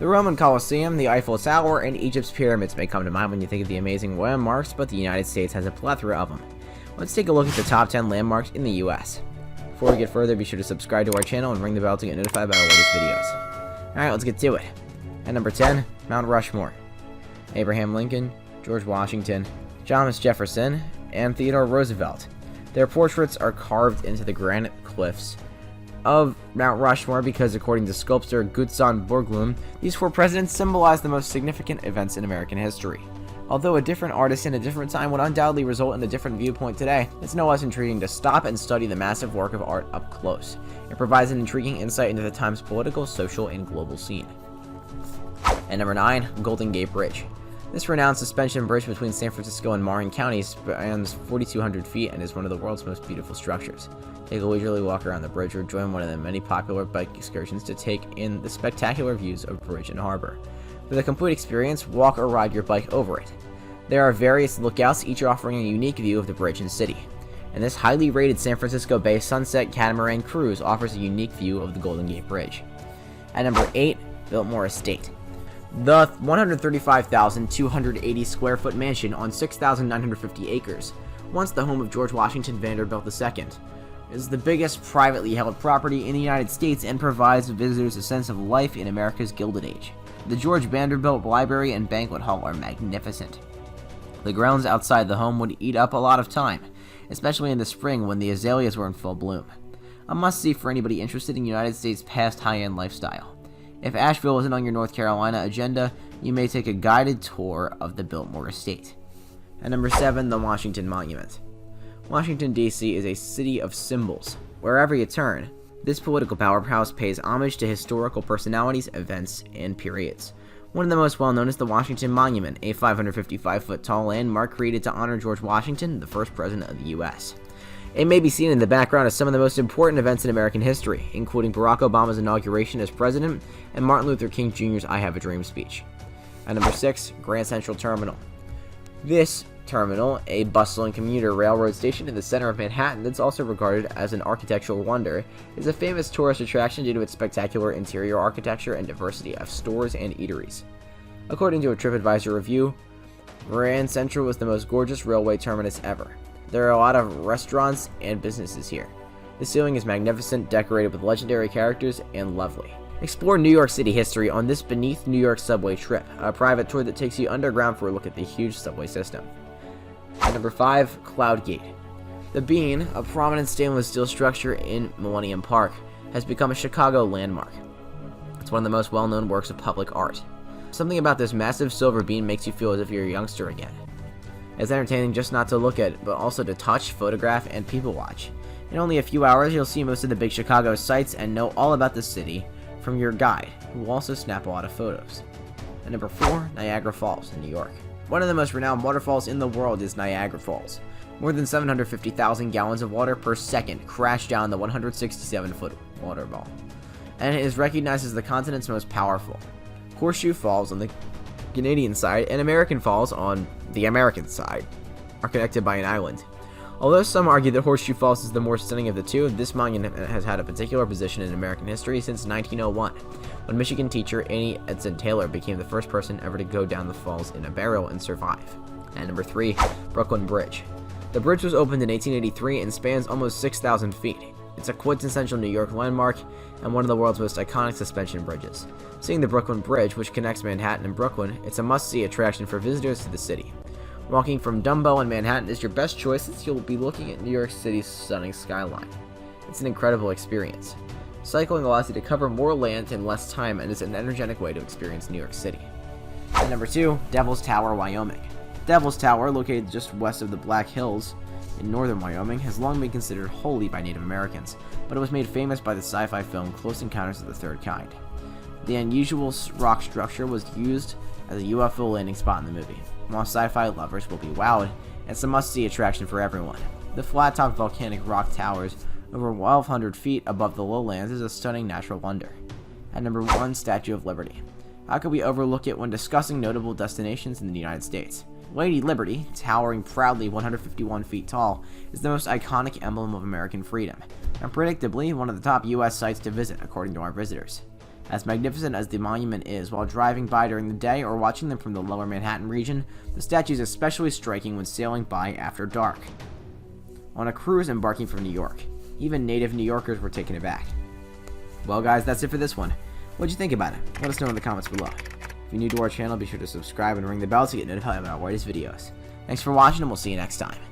The Roman Colosseum, the Eiffel Tower, and Egypt's pyramids may come to mind when you think of the amazing landmarks, but the United States has a plethora of them. Let's take a look at the top 10 landmarks in the US. Before we get further, be sure to subscribe to our channel and ring the bell to get notified about our latest videos. Alright, let's get to it. At number 10, Mount Rushmore. Abraham Lincoln, George Washington, Thomas Jefferson, and Theodore Roosevelt. Their portraits are carved into the granite cliffs of Mount Rushmore because, according to sculptor Gutzon Borglum, these four presidents symbolize the most significant events in American history. Although a different artist in a different time would undoubtedly result in a different viewpoint today, it's no less intriguing to stop and study the massive work of art up close. It provides an intriguing insight into the time's political, social, and global scene. At number 9, Golden Gate Bridge. This renowned suspension bridge between San Francisco and Marin County spans 4,200 feet and is one of the world's most beautiful structures. Take a leisurely walk around the bridge or join one of the many popular bike excursions to take in the spectacular views of bridge and harbor. For the complete experience, walk or ride your bike over it. There are various lookouts, each offering a unique view of the bridge and city. And this highly rated San Francisco Bay Sunset Catamaran cruise offers a unique view of the Golden Gate Bridge. At number 8, Biltmore Estate. The 135,280 square foot mansion on 6,950 acres, once the home of George Washington Vanderbilt II, is the biggest privately held property in the United States and provides visitors a sense of life in America's Gilded Age. The George Vanderbilt Library and Banquet Hall are magnificent. The grounds outside the home would eat up a lot of time, especially in the spring when the azaleas were in full bloom. A must-see for anybody interested in United States' past high-end lifestyle. If Asheville isn't on your North Carolina agenda, you may take a guided tour of the Biltmore Estate. At number 7, the Washington Monument. Washington, D.C. is a city of symbols. Wherever you turn, this political powerhouse pays homage to historical personalities, events, and periods. One of the most well-known is the Washington Monument, a 555-foot tall landmark created to honor George Washington, the first president of the U.S. It may be seen in the background as some of the most important events in American history, including Barack Obama's inauguration as president and Martin Luther King Jr.'s I Have a Dream speech. At number 6, Grand Central Terminal. This terminal, a bustling commuter railroad station in the center of Manhattan that's also regarded as an architectural wonder, is a famous tourist attraction due to its spectacular interior architecture and diversity of stores and eateries. According to a TripAdvisor review, Grand Central was the most gorgeous railway terminus ever. There are a lot of restaurants and businesses here. The ceiling is magnificent, decorated with legendary characters, and lovely. Explore New York City history on this Beneath New York Subway trip, a private tour that takes you underground for a look at the huge subway system. At number 5, Cloud Gate. The Bean, a prominent stainless steel structure in Millennium Park, has become a Chicago landmark. It's one of the most well-known works of public art. Something about this massive silver bean makes you feel as if you're a youngster again. It's entertaining just not to look at, but also to touch, photograph, and people watch. In only a few hours, you'll see most of the big Chicago sights and know all about the city from your guide, who will also snap a lot of photos. At number 4, Niagara Falls in New York. One of the most renowned waterfalls in the world is Niagara Falls. More than 750,000 gallons of water per second crash down the 167-foot waterfall, and it is recognized as the continent's most powerful. Horseshoe Falls on the Canadian side and American Falls on the American side are connected by an island. Although some argue that Horseshoe Falls is the more stunning of the two, this monument has had a particular position in American history since 1901, when Michigan teacher Annie Edson Taylor became the first person ever to go down the falls in a barrel and survive. At number 3, Brooklyn Bridge. The bridge was opened in 1883 and spans almost 6,000 feet. It's a quintessential New York landmark and one of the world's most iconic suspension bridges. Seeing the Brooklyn Bridge, which connects Manhattan and Brooklyn, it's a must-see attraction for visitors to the city. Walking from Dumbo in Manhattan is your best choice since you'll be looking at New York City's stunning skyline. It's an incredible experience. Cycling allows you to cover more land in less time and is an energetic way to experience New York City. At number 2, Devil's Tower, Wyoming. Devil's Tower, located just west of the Black Hills in northern Wyoming, has long been considered holy by Native Americans, but it was made famous by the sci-fi film Close Encounters of the Third Kind. The unusual rock structure was used as a UFO landing spot in the movie. While sci-fi lovers will be wowed, it's a must-see attraction for everyone. The flat-topped volcanic rock towers over 1,200 feet above the lowlands is a stunning natural wonder. At number 1, Statue of Liberty. How could we overlook it when discussing notable destinations in the United States? Lady Liberty, towering proudly 151 feet tall, is the most iconic emblem of American freedom, and predictably one of the top U.S. sites to visit according to our visitors. As magnificent as the monument is, while driving by during the day or watching them from the lower Manhattan region, the statue is especially striking when sailing by after dark. On a cruise embarking from New York, even native New Yorkers were taken aback. Well guys, that's it for this one. What'd you think about it? Let us know in the comments below. If you're new to our channel, be sure to subscribe and ring the bell to get notified about our latest videos. Thanks for watching, and we'll see you next time.